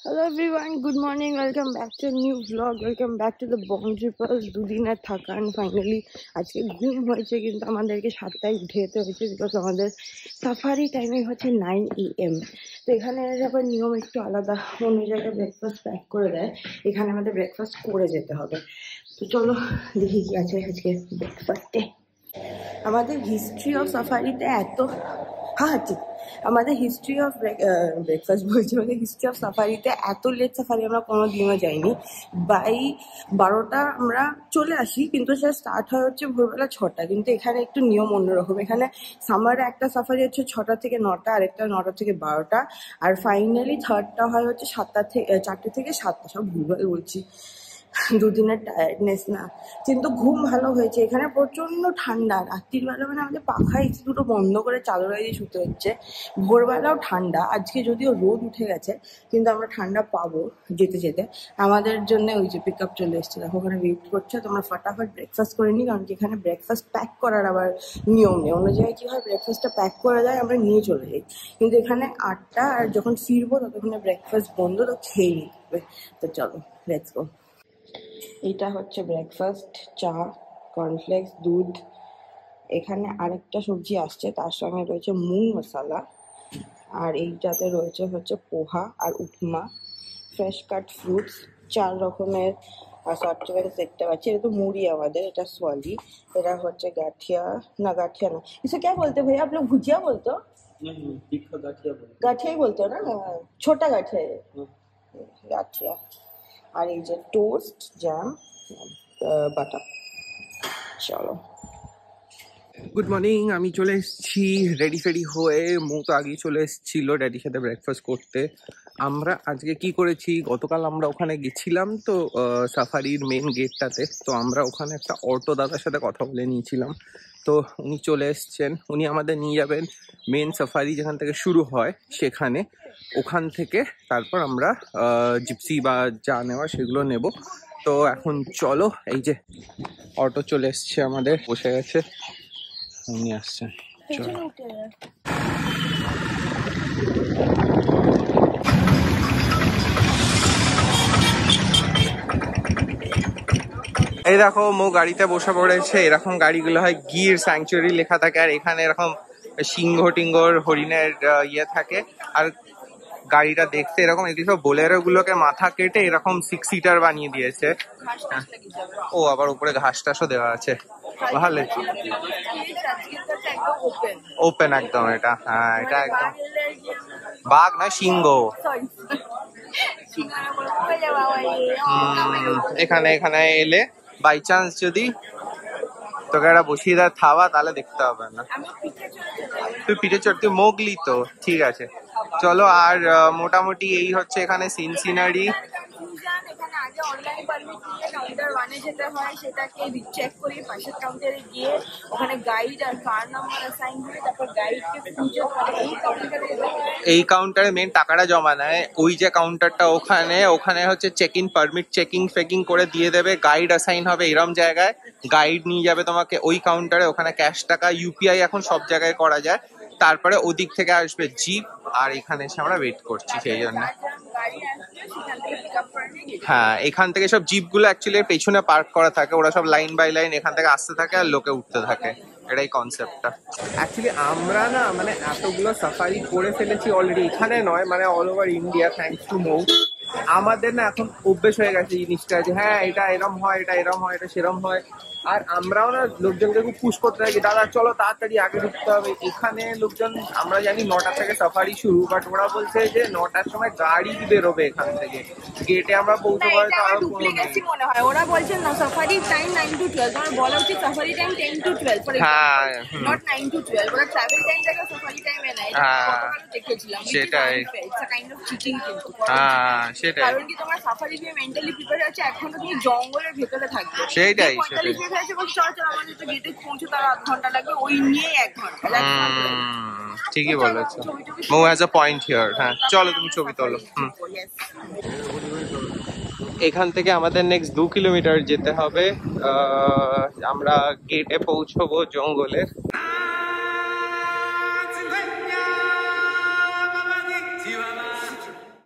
Hello everyone, good morning, welcome back to a new vlog, welcome back to the Bond Trippers. দুদিনের থাকা and finally আজকে ঘুম হয়েছে কিন্তু আমাদেরকে 7টায় উঠে যেতে হয়েছে বিকজ আমাদের সাফারি টাইমিং হচ্ছে 9 AM। তো এখানে আবার নিয়ম একটু আলাদা, অন্য জায়গায় ব্রেকফাস্ট প্যাক করে দেয়, এখানে আমাদের ব্রেকফাস্ট করে যেতে হবে। তো চলো দেখি কি আছে আজকে ব্রেকফাস্টে। আমাদের হিস্ট্রি অফ সাফারিতে এত আমাদের হিস্ট্রি অফ ব্রেকফাস্ট বলছি, আমাদের হিস্ট্রি অফ সাফারিতে এত লেট সাফারি আমরা কোনো দিনও যাইনি। বাই 12টা আমরা চলে আসি, কিন্তু সেটা স্টার্ট হয় হচ্ছে ভোরবেলা 6টা। কিন্তু এখানে একটু নিয়ম অন্যরকম, এখানে সামারে একটা সাফারি হচ্ছে 6টা থেকে 9টা, আরেকটা 9টা থেকে 12টা, আর ফাইনালি থার্ডটা হয় হচ্ছে 4টে থেকে 7টা। সব ভুলভাল বলছি, দুদিনের টায়ার্ডনেস না, কিন্তু ঘুম ভালো হয়েছে। এখানে প্রচন্ড ঠান্ডা, রাত্রিবেলা মানে আমাদের পাখা এসি দুটো বন্ধ করে চাদর গায়ে দিয়ে শুতে হচ্ছে। ভোরবেলাও ঠান্ডা, আজকে যদিও রোদ উঠে গেছে কিন্তু আমরা ঠান্ডা পাবো যেতে যেতে। আমাদের জন্য ওই যে পিক আপ চলে এসছে, দেখো ওখানে ওয়েট করছে। তোমরা ফটাফট ব্রেকফাস্ট করে নিই, কারণ কি এখানে ব্রেকফাস্ট প্যাক করার আবার নিয়ম নেই। অন্য জায়গায় কী হয়, ব্রেকফাস্টটা প্যাক করে দেয়, আমরা নিয়ে চলে যাই, কিন্তু এখানে 8টা, আর যখন ফিরবো ততক্ষণে ব্রেকফাস্ট বন্ধ, তো খেয়ে নিতে হবে। তো চলো লেটস গো। এটা হচ্ছে ব্রেকফাস্ট, চা, কর্নফ্লেক্স, দুধ। এখানে আরেকটা সবজি আসছে, তার সঙ্গে রয়েছে মুগ মশলা, আর এইটাতে রয়েছে হচ্ছে পোহা আর উপমা, ফ্রেশ কাট ফ্রুটস, 4 রকমের সফট ড্রিঙ্কস দেখতে পাচ্ছি। এটা তো মুড়ি আমাদের, এটা সোয়ালি, এটা হচ্ছে গাঠিয়া, না গাঠিয়া না, इसे क्या बोलते भैया आप लोग? भुजिया बोलते हो? गाठिया ही बोलते हो ना, छोटा गाठिया है गाठिया। আর এই যে টোস্ট, জ্যাম, বাটার। চলো গুড মর্নিং, আমি চলে এসেছি রেডি ফেডি হয়ে। মু তো আগেই চলে এসেছিল ড্যাডির সাথে ব্রেকফাস্ট করতে। আমরা আজকে কি করেছি, গতকাল আমরা ওখানে গেছিলাম তো সাফারির মেন গেটটাতে, তো আমরা ওখানে একটা অটো দাদার সাথে কথা বলে নিয়েছিলাম। তো উনি চলে এসছেন, উনি আমাদের নিয়ে যাবেন মেন সাফারি যেখান থেকে শুরু হয় সেখানে। ওখান থেকে তারপর আমরা জিপসি বা যা নেওয়া সেগুলো নেব। তো এখন চলো, এই যে অটো চলে এসছে আমাদের, বসে গেছে, উনি আসছেন। এই দেখো মো গাড়িতে বসে পড়েছে। এরকম গাড়িগুলো হয় গির স্যাংচুয়ারি লেখা থাকে, আর এখানে এরকম সিংহ টিঙ্গর হরিণের ইয়ে থাকে। আর গাড়িটা দেখতে এরকম, এদিকে সব বোলেরো গুলোকে মাথা কেটে এরকম 6 সিটার বানিয়ে দিয়েছে। ও আবার উপরে ঘাস টাসও দেওয়া আছে, ভালো। ওপেন একদম এটা, হ্যাঁ এটা একদম বাঘ না সিংহ। এখানে এখানে এলে বাই চান্স যদি তোকে একটা বসিয়ে দেয় থাবা, তাহলে দেখতে হবে না। তুই পিঠে চড়তে মোগলি তো, ঠিক আছে চলো। আর মোটামুটি এই হচ্ছে এখানে সিনারি। এখানে আগে অনলাইন পারমিট নিয়ে কাউন্টার 1-এ যেতে হয়, সেটাকে চেক করে পাশের কাউন্টারে গিয়ে ওখানে গাইড আর কার নাম্বার অ্যাসাইন করে তারপর গাইডকে খুঁজে এই কাউন্টারে মেন টাকাটা জমা নেয়। ওই যে কাউন্টারটা ওখানে হচ্ছে চেক ইন পারমিট চেকিং করে দিয়ে দেবে, গাইড অ্যাসাইন হবে এরম জায়গায়, গাইড নিয়ে যাবে তোমাকে ওই কাউন্টারে, ওখানে ক্যাশ টাকা ইউপিআই এখন সব জায়গায় করা যায়। তারপরে ওদিক থেকে আসবে জিপ, আর এখানে এসে আমরা ওয়েট করছি সেই জন্য। হ্যাঁ, এখান থেকে সব জিপ গুলো অ্যাকচুয়ালি পেছনে পার্ক করা থাকে, ওরা সব লাইন বাই লাইন এখান থেকে আসতে থাকে আর লোকে উঠতে থাকে, এটাই কনসেপ্টটা। অ্যাকচুয়ালি আমরা না মানে এতগুলো সাফারি করে ফেলেছি অলরেডি, এখানে নয় মানে all over India, thanks to Mou. আমাদের না এখন অভ্যেস হয়ে গেছে জিনিসটা, যে হ্যাঁ এটা এরম হয়, এটা এরম হয়, এটা সেরম হয়। আর আমরাও না লোকজনকে খুব পুশ করতে থাকি, দাদা চলো তাড়াতাড়ি আগে ঢুকতে হবে। এখানে লোকজন, আমরা জানি 9টা থেকে সাফারি শুরু, বাট ওরা বলছে যে 9টার সময় গাড়ি বেরোবে এখান থেকে, গেটে আমরা পৌঁছবো হয়তো আরো 15 মিনিট। মনে হয় ওরা বলছে না সাফারি টাইম 9 to 12, তোমার বলা উচিত safari time 10 to 12 for example, not 9 to 12। ওরা ট্রাভেল টাইমটাকে সাফারি টাইমে নেয়, গতকাল দেখেছিলাম। সেটাই, it's a kind of cheating কিন্তু। হ্যাঁ সেটাই, কারণ কি তোমার সাফারি দিয়ে মেন্টালি প্রিপেয়ার আছে, এখন তুমি জঙ্গলের ভেতরে থাকবে। সেটাই আমাদের তো গেটে পৌঁছে তার 8 ঘন্টা লাগবে, ওই নিয়ে 1 ঘন্টা। ঠিকই বলেছো, মো হ্যাজ আ পয়েন্ট হিয়ার। হ্যাঁ চলো তুমি ছবি তোলো। এখান থেকে আমাদের নেক্সট 2 কিলোমিটার যেতে হবে, আমরা গেটে পৌঁছবো জঙ্গলের।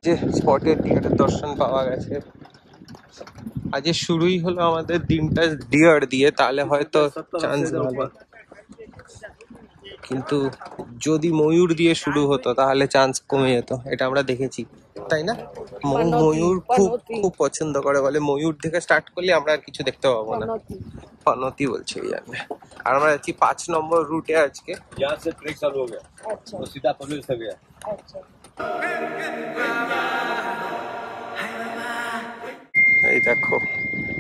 যে স্পটের ডিয়ারের দর্শন পাওয়া গেছে। আজ শুরুই হলো আমাদের দিনটা ডিয়ার দিয়ে, তাহলে হয়তো চান্স ভালো, কিন্তু যদি ময়ূর দিয়ে শুরু হতো তাহলে চান্স কমে যেত। এটা আমরা দেখেছি, তাই না? ময়ূর খুব খুব পছন্দ করে, বলে ময়ূর থেকে স্টার্ট করলে আমরা আর কিছু দেখতে পাবো না। ফনতি বলছে এই জন্য। আর আমরা যাচ্ছি 5 নম্বর রুটে আজকে। এই দেখো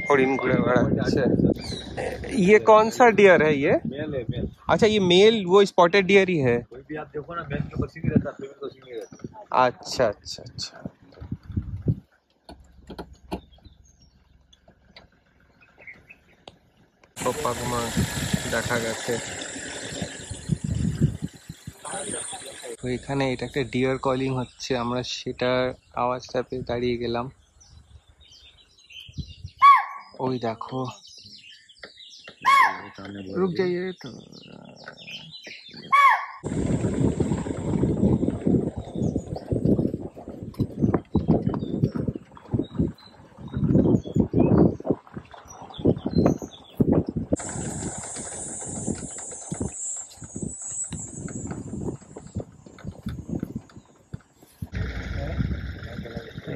हरिण घुड़े बेड़ाচ্ছে। ये कौन सा डियर है ये? मेल है, मेल। अच्छा ये मेल वो स्पॉटेड डियर ही है। कोई भी आप देखो ना, मेल के बसी नहीं रहता, फीमेल बसी नहीं रहता। अच्छा अच्छा अच्छा। পাগমা দেখা গেছে। তো এখানে এটা একটা ডিয়ার কলিং হচ্ছে, আমরা সেটার আওয়াজটা পেয়ে দাঁড়িয়ে গেলাম। ওই দেখো, रुक जाइए तो।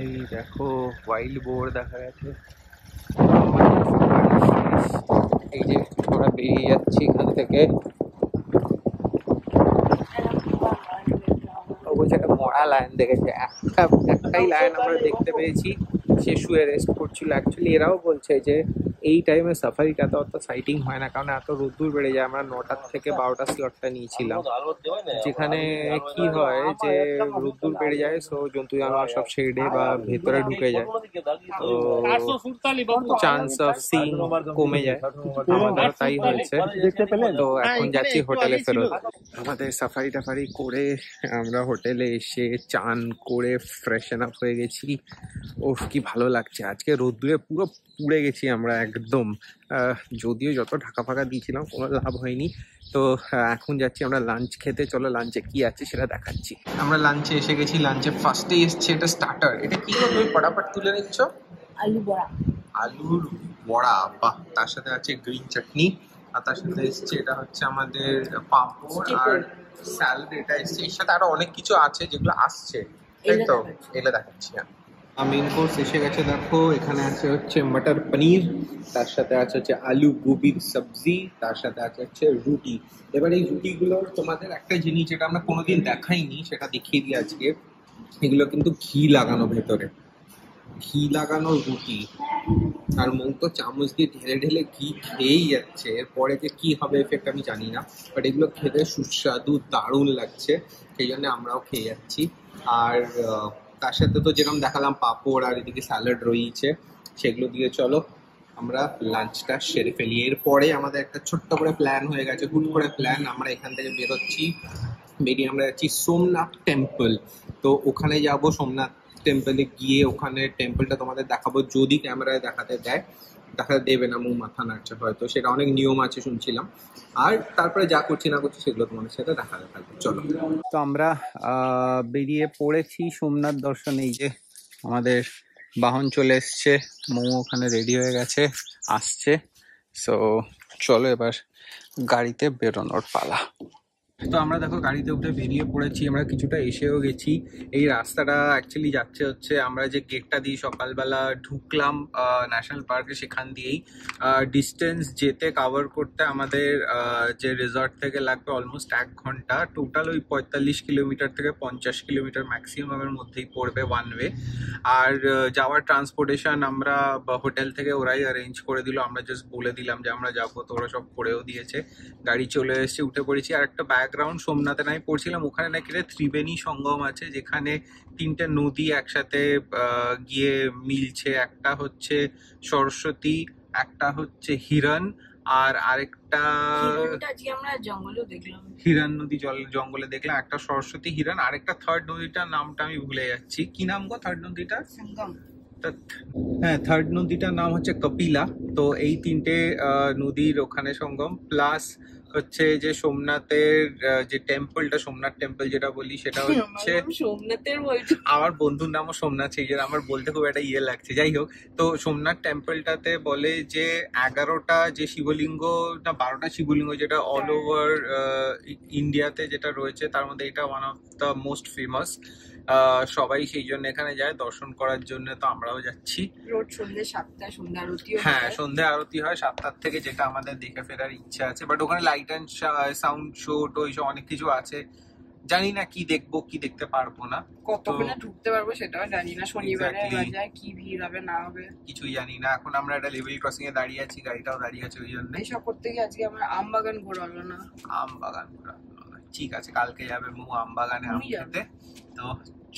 এই দেখো ওয়াইল্ড বোর দেখা গেছে। এই যে আমরা বেরিয়ে যাচ্ছি এখান থেকে। মরা লায়ন দেখেছে, একটাই লায়ন আমরা দেখতে পেয়েছি, সে শুয়ে রেস্ট করছিল। অ্যাকচুয়ালি এরাও বলছে যে এই টাইমে সাফারিটাতে অত সাইটিং হয় না, কারণ এত রোদ্দুর বেড়ে যায়। আমরা 9টার থেকে 12টা স্লটটা নিয়েছিলাম, যেখানে কি হয় যে রোদ্দুর বেড়ে যায়, সো জন্তু জানোয়ার সব শেডে বা ভেতরে ঢুকে যায়, তো চান্স অফ সিং কমে যায়। আমাদের তাই হয়েছে। তো এখন যাচ্ছি হোটেলে ফেরত। আমাদের সাফারি টাফারি করে আমরা হোটেলে এসে চান করে ফ্রেশন আপ হয়ে গেছি। ওফ কি ভালো লাগছে, আজকে রোদ্দুরে পুরো পুড়ে গেছি আমরা একদম। যদিও যত ঢাকা ফাঁকা দিয়েছিলাম কোনো লাভ হয়নি। তো এখন যাচ্ছি আমরা লাঞ্চ খেতে। চলো লাঞ্চে কি আছে সেটা দেখাচ্ছি। আমরা লাঞ্চে এসে গেছি। লাঞ্চে ফার্স্টে এসছে এটা স্টার্টার। এটা কি তুমি ফটাফট তুলে নিচ্ছ? আলু বড়া। আলুর বড়া, বাহ। তার সাথে আছে গ্রিন চাটনি, আর তার সাথে এসছে এটা হচ্ছে আমাদের পাঁপড় আর স্যালাড। এটা এসছে, এর সাথে আরো অনেক কিছু আছে যেগুলো আসছে, তাই তো? এলে দেখাচ্ছি। মেন কোর্স এসে গেছে, দেখো এখানে আছে হচ্ছে মটর পনির, তার সাথে আছে হচ্ছে আলু গোবির সবজি, তার সাথে আছে হচ্ছে রুটি। এবার এই রুটিগুলোর তোমাদের একটা জিনিস যেটা আমরা কোনোদিন দেখাইনি সেটা দেখিয়ে দিই আজকে। এগুলো কিন্তু ঘি লাগানো ভেতরে, ঘি লাগানো রুটি। আর মুখ তো চামচ দিয়ে ঢেলে ঢেলে ঘি খেয়েই যাচ্ছে। এরপরে যে কি হবে এফেক্ট আমি জানি না, বাট এগুলো খেতে সুস্বাদু দারুণ লাগছে, সেই জন্য আমরাও খেয়ে যাচ্ছি। আর তার সাথে তো যেরকম দেখালাম পাঁপড় আর এদিকে স্যালাড রয়েছে, সেগুলো দিয়ে চলো আমরা লাঞ্চটা সেরে ফেলি। এরপরে আমাদের একটা ছোট্ট করে প্ল্যান হয়ে গেছে, হুট করে প্ল্যান। আমরা এখান থেকে বেরোচ্ছি, বেরিয়ে আমরা যাচ্ছি সোমনাথ টেম্পল। তো ওখানে যাব, সোমনাথ টেম্পলে গিয়ে ওখানে টেম্পলটা তোমাদের দেখাবো, যদি ক্যামেরায় দেখাতে দেয়। দেখাতে দেবে না, মুখ মাথা নাড়ছে হয়তো, সেটা অনেক নিয়ম আছে শুনছিলাম। আর তারপরে যা করছি না করছি সেগুলো তোমাদের সাথে দেখাতে থাকবে। চলো, তো আমরা বেরিয়ে পড়েছি সোমনাথ দর্শনে। এই যে আমাদের বাহন চলে এসছে, মোমো ওখানে রেডি হয়ে গেছে, আসছে। সো চলো এবার গাড়িতে বেরোনোর পালা। তো আমরা দেখো গাড়িতে উঠে বেরিয়ে পড়েছি। আমরা কিছুটা এসেও গেছি। এই রাস্তাটা অ্যাকচুয়ালি যাচ্ছে হচ্ছে আমরা যে গেটটা দিয়ে সকালবেলা ঢুকলাম ন্যাশনাল পার্কে, সেখান দিয়েই। ডিস্টেন্স যেতে কাভার করতে আমাদের যে রিসর্ট থেকে লাগবে অলমোস্ট 1 ঘন্টা। টোটাল ওই 45 কিলোমিটার থেকে 50 কিলোমিটার ম্যাক্সিমামের মধ্যেই পড়বে ওয়ান ওয়ে। আর যাওয়ার ট্রান্সপোর্টেশন আমরা হোটেল থেকে ওরাই অ্যারেঞ্জ করে দিল। আমরা জাস্ট বলে দিলাম যে আমরা যাবো, তো ওরা সব করেও দিয়েছে। গাড়ি চলে এসেছে, উঠে পড়েছি। আর একটা ব্যাকগ্রাউন্ড, সোমনাথে আমি পড়ছিলাম ওখানে নাকি ত্রিবেণী সঙ্গম আছে, যেখানে 3টে নদী একসাথে গিয়ে মিলছে। একটা হচ্ছে সরস্বতী, একটা হচ্ছে হিরণ, আর আরেকটা আমরা জঙ্গলে দেখলাম, হিরণ নদী জঙ্গলে দেখলাম। একটা সরস্বতী, হিরণ, আরেকটা থার্ড নদীটার নামটা আমি ভুলে যাচ্ছি। কি নাম গো থার্ড নদীটা? সঙ্গম। হ্যাঁ, থার্ড নদীটার নাম হচ্ছে কপিলা। তো এই 3টে নদীর ওখানে সঙ্গম, প্লাস হচ্ছে যে সোমনাথের যে টেম্পলটা, সোমনাথ টেম্পল যেটা বলি, সেটা হচ্ছে সোমনাথের বলছি। আমার বন্ধুর নামও সোমনাথ, সেই জন্য আমার বলতে খুব একটা ইয়ে লাগছে। যাই হোক, তো সোমনাথ টেম্পলটাতে বলে যে 11টা যে শিবলিঙ্গ না 12টা শিবলিঙ্গ যেটা অল ওভার ইন্ডিয়াতে যেটা রয়েছে, তার মধ্যে এটা one of the most famous. সবাই সেই জন্য এখানে যায় দর্শন করার জন্য, তো আমরাও যাচ্ছি। রোজ সন্ধ্যে 7টায় সন্ধ্যা আরতি। হ্যাঁ, সন্ধ্যে আরতি হয় 7টার থেকে, যেটা আমাদের দেখে ফেরার ইচ্ছা আছে। বাট ওখানে লাইট অ্যান্ড সাউন্ড শো টো এইসব অনেক কিছু আছে, জানি না কি দেখবো কি দেখতে পারবো না, কতক্ষণে ঢুকতে পারবো সেটাও জানি না। শনিবারে Exactly. বাজার কি ভিড় হবে না হবে কিছুই জানি না। এখন আমরা একটা লেভেল ক্রসিং এ দাঁড়িয়ে আছি, গাড়িটাও দাঁড়িয়ে আছে, ওই জন্য এইসব করতে গিয়ে আজকে আমার আম বাগান ঘোরা হলো না। আম বাগান ঘোরা হলো না। ঠিক আছে, কালকে যাবে মু আম বাগানে আম তুমি যাবে? খেতে। তো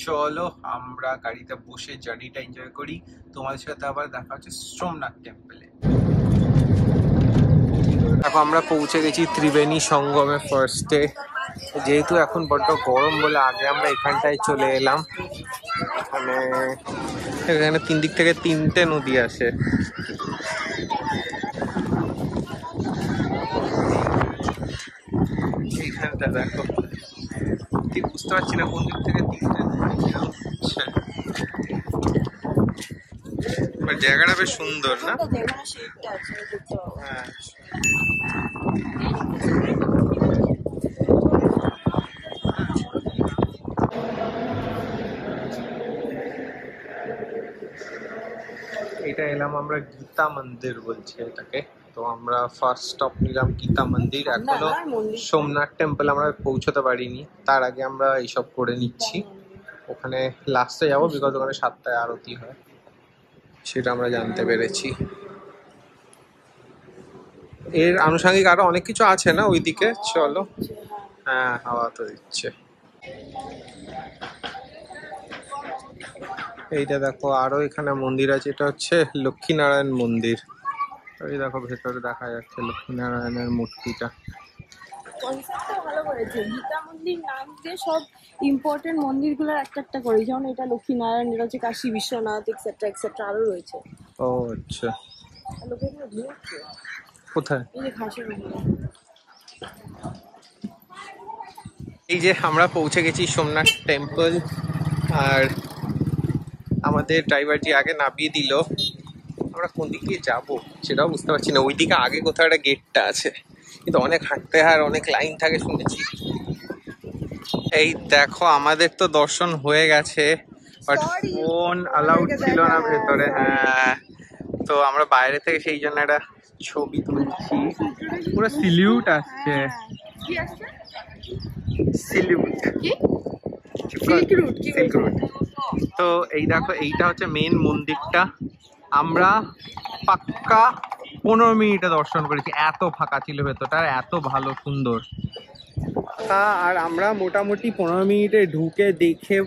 চলো আমরা গাড়িতে বসে জার্নিটা এনজয় করি। তোমাদের সাথে আবার দেখা হচ্ছে সোমনাথ টেম্পলে। এখন আমরা পৌঁছে গেছি ত্রিবেণী সঙ্গমে ফার্স্টে। যেহেতু এখন বড্ড গরম বলে আগে আমরা এখানটায় চলে এলাম। এখানে 3 দিক থেকে 3টে নদী আসে। এইখানটা দেখো, ঠিক বুঝতে পারছি না কোন দিক থেকে 3টে নদী আসছে। জায়গাটা বেশ সুন্দর না? হ্যাঁ, এটা এলাম আমরা গীতা মন্দির বলছে এটাকে। তো আমরা ফার্স্ট স্টপ নিলাম গীতা মন্দির। এখনো সোমনাথ টেম্পল আমরা পৌঁছতে পারিনি, তার আগে আমরা এইসব করে নিচ্ছি। ওখানে লাস্টে যাবো, বিকজ ওখানে 7টায় আরতি হয়, সেটা আমরা জানতে পেরেছি। এর আনুষঙ্গিক আরো অনেক কিছু আছে না ওইদিকে, চলো। হ্যাঁ, হাওয়া তো দিচ্ছে। এইটা দেখো, আরো এখানে মন্দির আছে, এটা হচ্ছে লক্ষ্মীনারায়ণ মন্দির। ওই দেখো ভেতরে দেখা যাচ্ছে লক্ষ্মীনারায়ণের মূর্তিটা। কনসেপ্টটা ভালো করেছে। গীতা মন্দির নাম দিয়ে সব ইম্পর্টেন্ট মন্দিরগুলোর একটা করে, যেমন এটা লক্ষ্মীনারায়ণ, এটা হচ্ছে কাশী বিশ্বনাথ এক্সেট্রা এক্সেট্রা আরো রয়েছে। ও আচ্ছা, লোকেরা ভিড় হচ্ছে কোথায়? এই যে ঘাসের উপরে। এই যে আমরা পৌঁছে গেছি সোমনাথ টেম্পল, আর আমাদের ড্রাইভারজি আগে নামিয়ে দিল। আমরা কোন দিক দিয়ে যাবো সেটাও বুঝতে পারছি না। ওইদিকে আগে কোথাও একটা গেটটা আছে, কিন্তু অনেক হাঁটতে হয়, অনেক লাইন থাকে শুনেছি। এই দেখো, আমাদের তো দর্শন হয়ে গেছে, বাট ফোন অ্যালাউড ছিল না ভেতরে। হ্যাঁ, তো আমরা বাইরে থেকে সেই জন্য একটা ছবি তুলছি। পুরো সিলিউট আসছে, কি আসছে? সিলিউট, সিল্ক রুট। তো এই দেখো, এইটা হচ্ছে মেন মন্দিরটা। আমরা পাক্কা 15 মিনিটে দর্শন করেছি, এত ফাঁকা ছিল ভেতরটা, এত ভালো সুন্দর। আর আমরা মোটামুটি 15 মিনিটে ঢুকে দেখে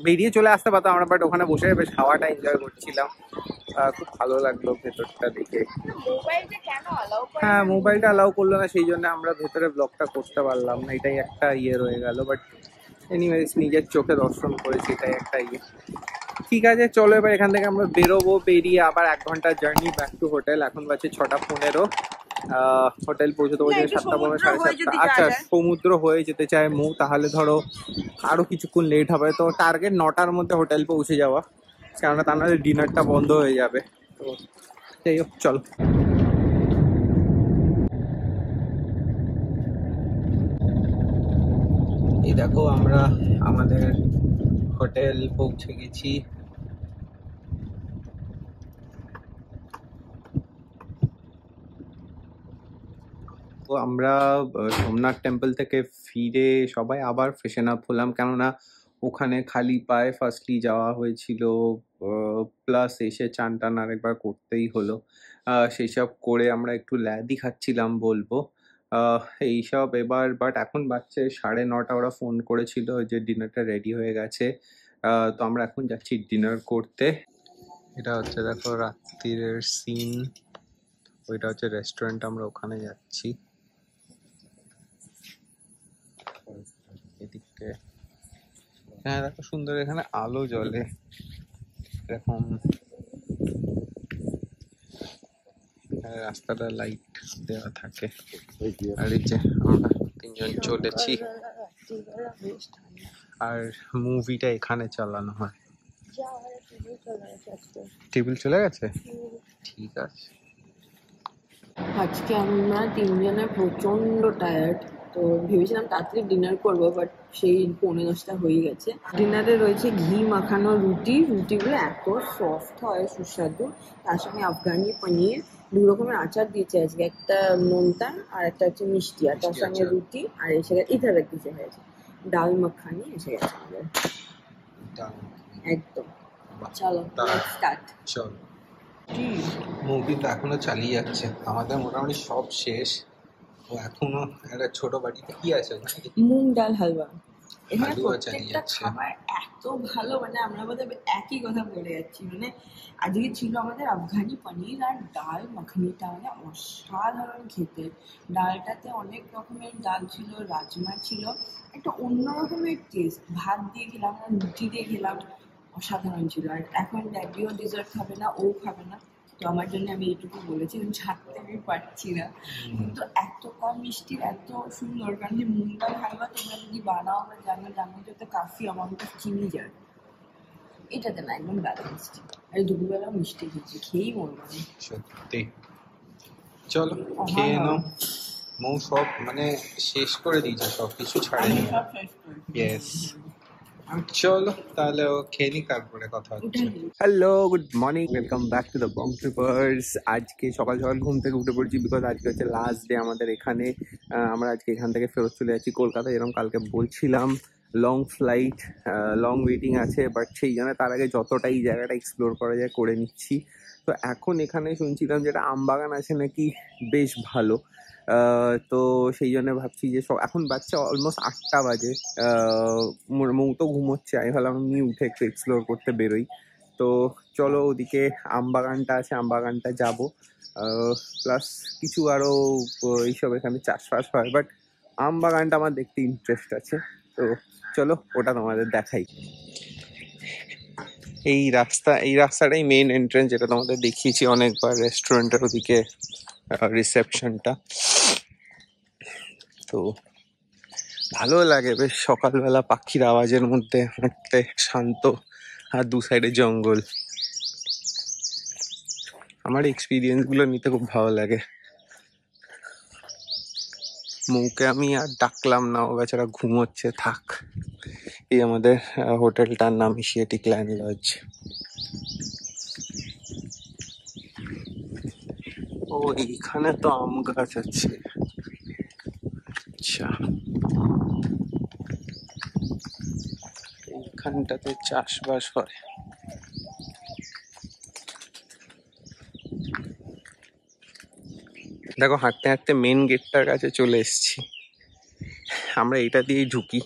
বেরিয়ে চলে আসতে পারতাম আমরা, বাট ওখানে বসে বেশ হাওয়াটা এনজয় করছিলাম। খুব ভালো লাগলো ভেতরটা দেখে। হ্যাঁ, মোবাইলটা অ্যালাউ করলো না, সেই জন্য আমরা ভেতরে ব্লগটা করতে পারলাম না, এটাই একটা ইয়ে রয়ে গেল। বাট এনিওয়েজ নিজের চোখে দর্শন করেছি, এটাই একটা ইয়ে। ঠিক আছে, চলো এবার এখান থেকে আমরা বেরোবো। বেরিয়ে আবার 1 ঘন্টার জার্নি ব্যাক টু হোটেল। এখন বাজে 6:15। হোটেল পৌঁছতে পৌঁছে 7:15 7:30। আচ্ছা, সমুদ্র হয়ে যেতে চায় মু, তাহলে ধরো আরো কিছুক্ষণ লেট হবে। তো টার্গেট 9টার মধ্যে হোটেল পৌঁছে যাওয়া, কেননা তা নাহলে ডিনারটা বন্ধ হয়ে যাবে। তো যাই হোক, চলো। এই দেখো, আমরা আমাদের হোটেল পৌঁছে গেছি। তো আমরা সোমনাথ টেম্পল থেকে ফিরে সবাই আবার ফ্রেশন আপ হলাম, কেননা ওখানে খালি পায়ে ফার্স্টলি যাওয়া হয়েছিল, প্লাস এসে চান টান আরেকবার করতেই হলো। সেই সব করে আমরা একটু ল্যাদি খাচ্ছিলাম বলবো, এইসব এবার। বাট এখন বাজছে 9:30, ওরা ফোন করেছিল যে ডিনারটা রেডি হয়ে গেছে। তো আমরা এখন যাচ্ছি ডিনার করতে। এটা হচ্ছে দেখো রাত্রির সিন, ওইটা হচ্ছে রেস্টুরেন্ট, আমরা ওখানে যাচ্ছি। এদিকে হ্যাঁ দেখো, সুন্দর এখানে আলো জ্বলে এরকম। রাস্তাটা লাইট দেওয়া থাকে। আর এই যে আমরা তিনজন চলেছি, সকালবেলা রাত্রিবেলা বেশ ঠান্ডা। আর মুভিটা এখানে চালানো হয়। যা হয় টিভি চলে গেছে আজকে। টেবিল চলে গেছে, ঠিক আছে। আজকে আমরা তিনজনে প্রচন্ড টায়ার্ড, তো ভেবেছিলাম তাড়াতাড়ি ডিনার করবো, বাট সেই 9:45 হয়ে গেছে। ডিনারে রয়েছে ঘি মাখানো রুটি, রুটিগুলো এত সফট হয়, সুস্বাদু। তার সঙ্গে আফগানি পনির, 2 রকমের আচার দিয়েছে আজকে, একটা নোনতা আর একটা হচ্ছে মিষ্টি, আর তার মিষ্টি সঙ্গে আচার। রুটি, আর এসে গেছে ইধার কিছু হয়েছে ডাল মাখানি এসে গেছে আমাদের। একদম। চলো স্টার্ট। চল, মুভি তো এখনো চালিয়ে যাচ্ছে, আমাদের মোটামুটি সব শেষ। ও এখনো একটা ছোট বাটিতে কি আছে ওখানে? মুগ ডাল হালুয়া। এখানে হালুয়া চালিয়ে প্রত্যেকটা যাচ্ছে। খাবার এত ভালো, মানে আমরা বোধহয় একই কথা বলে যাচ্ছি। মানে আজকে ছিল আমাদের আফগানি পনির আর ডাল মাখনিটা, মানে অসাধারণ খেতে। ডালটাতে অনেক রকমের ডাল ছিল, রাজমা ছিল, একটা অন্য রকমের টেস্ট। ভাত দিয়ে খেলাম আর রুটি দিয়ে খেলাম, অসাধারণ ছিল। আর এখন ড্যাডিও ডিজার্ট খাবে না, ও খাবে না, তো আমার জন্য আমি এইটুকু বলেছি, ছাড়তে আমি পারছি না। কিন্তু এত কম মিষ্টির এত সুন্দর, কারণ যে মুগ ডাল হালুয়া তোমরা যদি বানাও বা জানো যাতে কাফি অ্যামাউন্ট অফ চিনি যায়, এটাতে না, একদম ব্যালেন্সড। আর দুপুরবেলা মিষ্টি খেয়েছি, খেয়েই মরবো আমি। সত্যি। চলো খেয়ে নাও। মৌ সব মানে শেষ করে দিয়েছে, সব কিছু আমি ছাড়েনি। সব শেষ করেছি। ইয়েস, চলো তাহলে ও খেয়ে নি, তারপরে কথা হচ্ছে। Hello, good morning, welcome back to the Bong Trippers. আজকে সকাল সকাল ঘুম থেকে উঠে পড়ছি, বিকজ আজকে হচ্ছে লাস্ট ডে আমাদের এখানে। আমরা আজকে এখান থেকে ফেরত চলে যাচ্ছি কলকাতা, এরকম কালকে বলছিলাম। লং ফ্লাইট, লং ওয়েটিং আছে, বাট সেই জন্য তার আগে যতটা এই জায়গাটা এক্সপ্লোর করা যায় করে নিচ্ছি। তো এখন এখানে শুনছিলাম যেটা আমবাগান আছে নাকি বেশ ভালো। তো সেই জন্য ভাবছি যে এখন বাচ্চা অলমোস্ট 8টা বাজে, মৌ তো ঘুমোচ্ছে, আমি ভাবলাম আমি উঠে একটু এক্সপ্লোর করতে বেরোই। তো চলো, ওদিকে আমবাগানটা আছে, আমবাগানটা যাবো। প্লাস কিছু আরো এইসব এখানে চাষবাস হয়, বাট আমবাগানটা আমার দেখতে ইন্টারেস্ট আছে, তো চলো ওটা তোমাদের দেখাই। এই রাস্তাটাই মেইন এন্ট্রেন্স, যেটা তোমাদের দেখিয়েছি অনেকবার, রেস্টুরেন্টের ওদিকে রিসেপশনটা। তো ভালো লাগে বেশ সকালবেলা পাখির আওয়াজের মধ্যে হাঁটতে, শান্ত, আর দু সাইডে জঙ্গল। আমার এক্সপিরিয়েন্স গুলো নিতে খুব ভালো লাগে। মৌকে আমি আর ডাকলাম না, ও বেচারা ঘুমোচ্ছে, থাক। এই আমাদের হোটেলটার নাম এশিয়াটিক ল্যান্ড লজ। ও এইখানে তো আম গাছ আছে, আচ্ছা। এইখানটাতে চাষবাস হয়। দেখো, হাঁটতে হাঁটতে মেন গেটটার কাছে চলে এসেছি। আমরা এটা দিয়েই ঢুকি।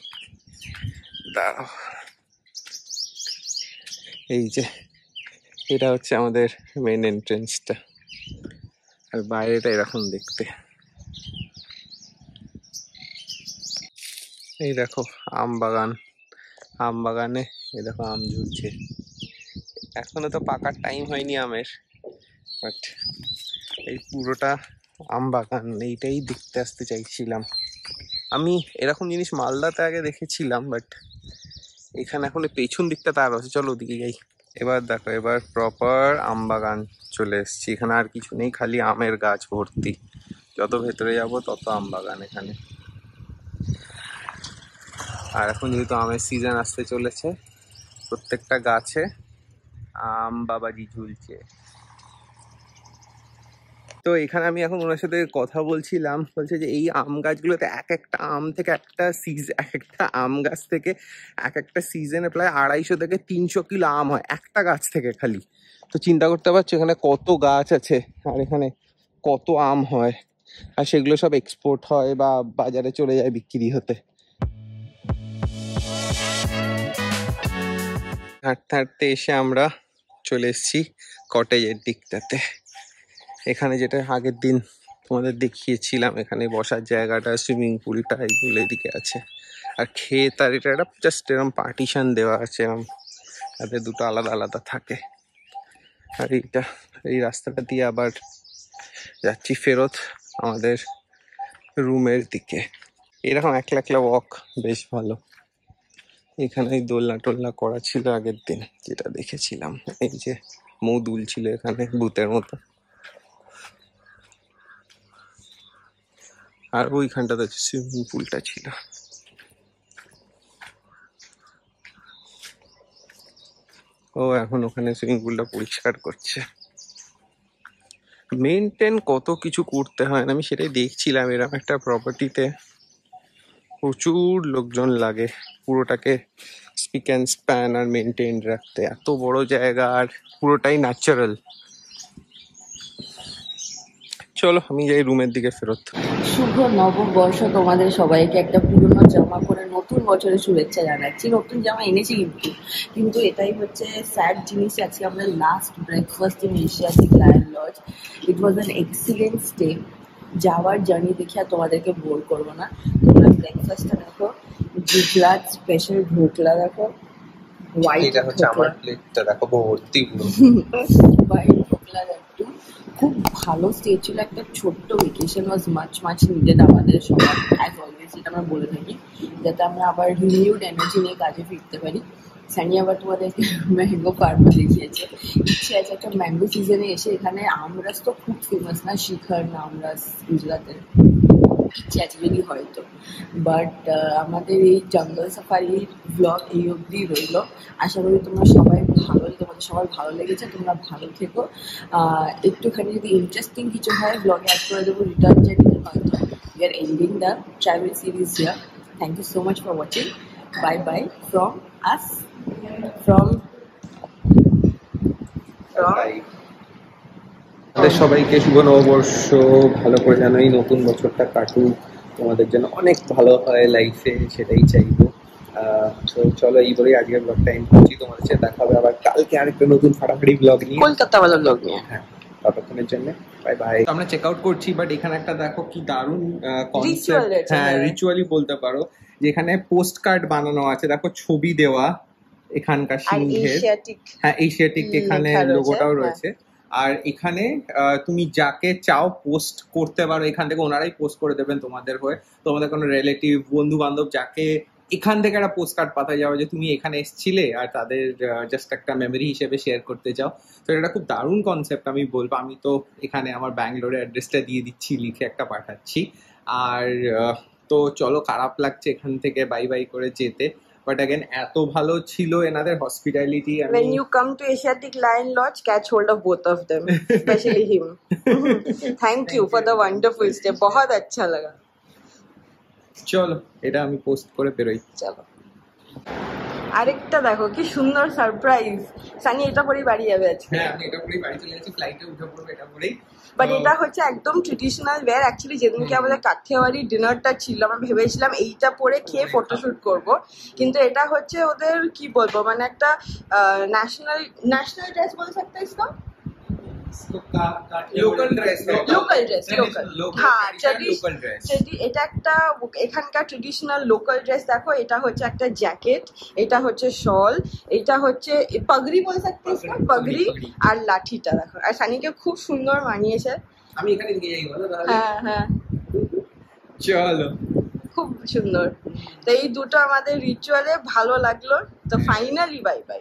দাঁড়াও, এই যে এটা হচ্ছে আমাদের মেন এন্ট্রেন্সটা, আর বাইরেটা এরকম দেখতে। এই দেখো আম বাগান, আম বাগানে এই দেখো আম ঝুলছে। এখনো তো পাকার টাইম হয়নি আমের, বাট এই পুরোটা আম বাগান, এইটাই দেখতে আসতে চাইছিলাম আমি। এরকম জিনিস মালদাতে আগে দেখেছিলাম, বাট এখানে এখন পেছন দিকটা তার আছে, চলো ওদিকে যাই। এবার দেখো, এবার প্রপার আম বাগান চলে এসেছি। এখানে আর কিছু নেই, খালি আমের গাছ ভর্তি। যত ভেতরে যাব তত আম বাগান এখানে। আর এখন যেহেতু আমের সিজন আসতে চলেছে, প্রত্যেকটা গাছে আম বাবাজি ঝুলছে। তো এখানে আমি এখন ওনার সাথে কথা বলছিলাম, বলছে যে এই আম গাছগুলোতে এক একটা আম থেকে এক একটা আম গাছ থেকে এক একটা সিজনে প্রায় 250 থেকে 300 কিলো আম হয় একটা গাছ থেকে খালি। তো চিন্তা করতে পারছো এখানে কত গাছ আছে, আর এখানে কত আম হয়, আর সেগুলো সব এক্সপোর্ট হয় বা বাজারে চলে যায় বিক্রি হতে। হাঁটতে হাঁটতে এসে আমরা চলে এসেছি কটেজের দিকটাতে। এখানে যেটা আগের দিন তোমাদের দেখিয়েছিলাম, এখানে বসার জায়গাটা, সুইমিং পুলটা, এইগুলো এদিকে আছে। আর ক্ষেত, আর এটা একটা জাস্ট এরকম পার্টিশন দেওয়া আছে, এরকম তাতে দুটো আলাদা আলাদা থাকে। আর এই রাস্তাটা দিয়ে আবার যাচ্ছি ফেরত আমাদের রুমের দিকে। এরকম একলা একলা ওয়াক বেশ ভালো। এখানে দোলনা টোলনা করা ছিল আগের দিন, যেটা দেখেছিলাম। এই যে মৌ দুলছিল এখানে ভূতের মতো। আর ওইখানটাতে সুইমিং পুলটা ছিল। ও এখন ওখানে সুইমিং পুলটা পরিষ্কার করছে। মেনটেন কত কিছু করতে হয় না, আমি সেটাই দেখছিলাম। এরকম একটা প্রপার্টিতে প্রচুর লোকজন লাগে পুরোটাকে স্পিক অ্যান্ড স্প্যান আর মেনটেন রাখতে। এত বড় জায়গা আর পুরোটাই ন্যাচারাল। চলো আমি যাই রুমের দিকে ফেরত। শুভ নববর্ষ তোমাদের সবাইকে। একটা পুরনো জামা পরে নতুন বছরের শুভেচ্ছা জানাচ্ছি। নতুন জামা এনেছি কিন্তু এটাই হচ্ছে স্যাড জিনিস। আজকে আমরা last breakfast in Asiatic lion lodge. It was an excellent stay. যাওয়ার জার্নি দেখে আর তোমাদেরকে বোর করবো না। তোমরা ব্রেকফাস্টটা দেখো, গুজরাট স্পেশাল ঢোকলা দেখো, হোয়াইট এটা হচ্ছে আমার প্লেটটা দেখো ভর্তি পুরো। হোয়াইট ঢোকলা একটু খুব ভালো স্টে ছিল। একটা ছোট্ট ভেকেশন ওয়াজ মাচ নিডেড আমাদের সবার। অ্যাজ অলওয়েজ এটা আমরা বলে থাকি, যাতে আমরা আবার রিনিউড এনার্জি নিয়ে কাজে ফিরতে পারি। সানি আবার তোমাদেরকে ম্যাঙ্গো ফার্মও দেখিয়েছে। ইচ্ছে আছে একটা ম্যাঙ্গো সিজনে এসে এখানে আমরাস তো খুব ফেমাস না, শিখর না আমরাস গুজরাটের। ইচ্ছে আছে যদি হয়তো, বাট আমাদের এই জঙ্গল সাফারির ব্লগ এই অবধি রইল। আশা করি তোমরা সবাই তোমাদের সবার ভালো লেগেছে। তোমরা ভালো থেকো। একটুখানি যদি ইন্টারেস্টিং কিছু হয় ব্লগে অ্যাড করে দেবো রিটার্ন জার্নিতে হয়তো। We are ending the travel series here. Thank you so much for watching. Bye bye from us. আমাদের সবাইকে শুভ নববর্ষ। ভালো করে জানো এই নতুন বছরটা কাটুক, তোমাদের জন্য অনেক ভালো হয় লাইফে, সেটাই চাইবো। তো চলো এই বলেই আজকের ব্লগটা এন্ড করছি। তোমাদের সাথে দেখা হবে আবার কালকে আরেকটা নতুন ফাটাফাটি ব্লগ নিয়ে, কলকাতাওয়ালা ব্লগ নিয়ে। হ্যাঁ, ততক্ষণের জন্য বাই বাই। আমরা চেক আউট করছি, বাট এখানে একটা দেখো কি দারুণ কনসেপ্ট। হ্যাঁ, রিচুয়ালি বলতে পারো, যেখানে পোস্ট কার্ড বানানো আছে। দেখো ছবি দেওয়া এখানকার সিংহের, হ্যাঁ এশিয়াটিক এখানে লোগোটাও রয়েছে। আর এখানে তুমি যাকে চাও পোস্ট করতে পারো এখান থেকে, ওনারাই পোস্ট করে দেবেন তোমাদের হয়ে। তোমাদের কোনো রিলেটিভ, বন্ধু বান্ধব, যাকে এখান থেকে একটা পোস্ট কার্ড পাঠায় যাবে যে তুমি এখানে এসেছিলে, আর তাদের জাস্ট একটা মেমরি হিসেবে শেয়ার করতে চাও। তো এটা খুব দারুণ কনসেপ্ট আমি বলবো। আমি তো এখানে আমার ব্যাঙ্গালোরের অ্যাড্রেসটা দিয়ে দিচ্ছি, লিখে একটা পাঠাচ্ছি। আর তো চলো, খারাপ লাগছে এখান থেকে বাই বাই করে যেতে, বাট अगेन এত ভালো ছিল এনাদের hospitality. When you come to Asiatic Lion Lodge, catch hold of both of them, especially him. Thank you for the wonderful stay. बहुत अच्छा लगा. চলো এটা আমি পোস্ট করে বেরোই। চলো। আরেকটা দেখো কি সুন্দর সারপ্রাইজ। সানি এটা পরেই বাড়ি যাবে আজকে। হ্যাঁ, আমি এটা পরেই বাড়ি চলে যাচ্ছি, ফ্লাইটে উঠে পড়বো এটা পরেই। বাট এটা হচ্ছে একদম ট্রেডিশনাল ওয়্যার। অ্যাকচুয়ালি যেদিনকে আমাদের কাঠিয়াওয়াড়ি ডিনারটা ছিল, আমরা ভেবেছিলাম এইটা পরে খেয়ে ফটোশুট করব, কিন্তু এটা হচ্ছে ওদের কি বলবো, মানে একটা ন্যাশনাল ড্রেস বল सकते हैं इसको, লোকাল ড্রেস, হ্যাঁ এটা একটা এখানকার ট্রেডিশনাল লোকাল ড্রেস। দেখো এটা হচ্ছে একটা জ্যাকেট, এটা হচ্ছে শল, এটা হচ্ছে পাগড়ি বল सकते हैं इसको, পাগড়ি আর লাঠিটা দেখো। আর সানিকে খুব সুন্দর মানিয়েছে। আমি এখানে নিয়ে যাই বলো তাহলে। হ্যাঁ হ্যাঁ, চলো, খুব সুন্দর। তো এই দুটো আমাদের রিচুয়ালে ভালো লাগলো। তো ফাইনালি বাই বাই।